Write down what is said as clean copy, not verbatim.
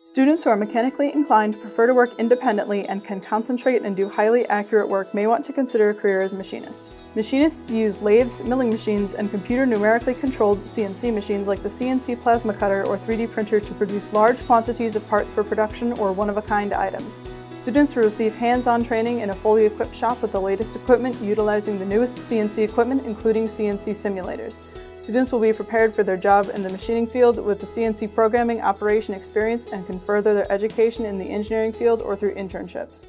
Students who are mechanically inclined prefer to work independently and can concentrate and do highly accurate work may want to consider a career as a machinist. Machinists use lathes, milling machines, and computer numerically controlled CNC machines like the CNC plasma cutter or 3D printer to produce large quantities of parts for production or one-of-a-kind items. Students will receive hands-on training in a fully equipped shop with the latest equipment utilizing the newest CNC equipment, including CNC simulators. Students will be prepared for their job in the machining field with the CNC programming operation experience and can further their education in the engineering field or through internships.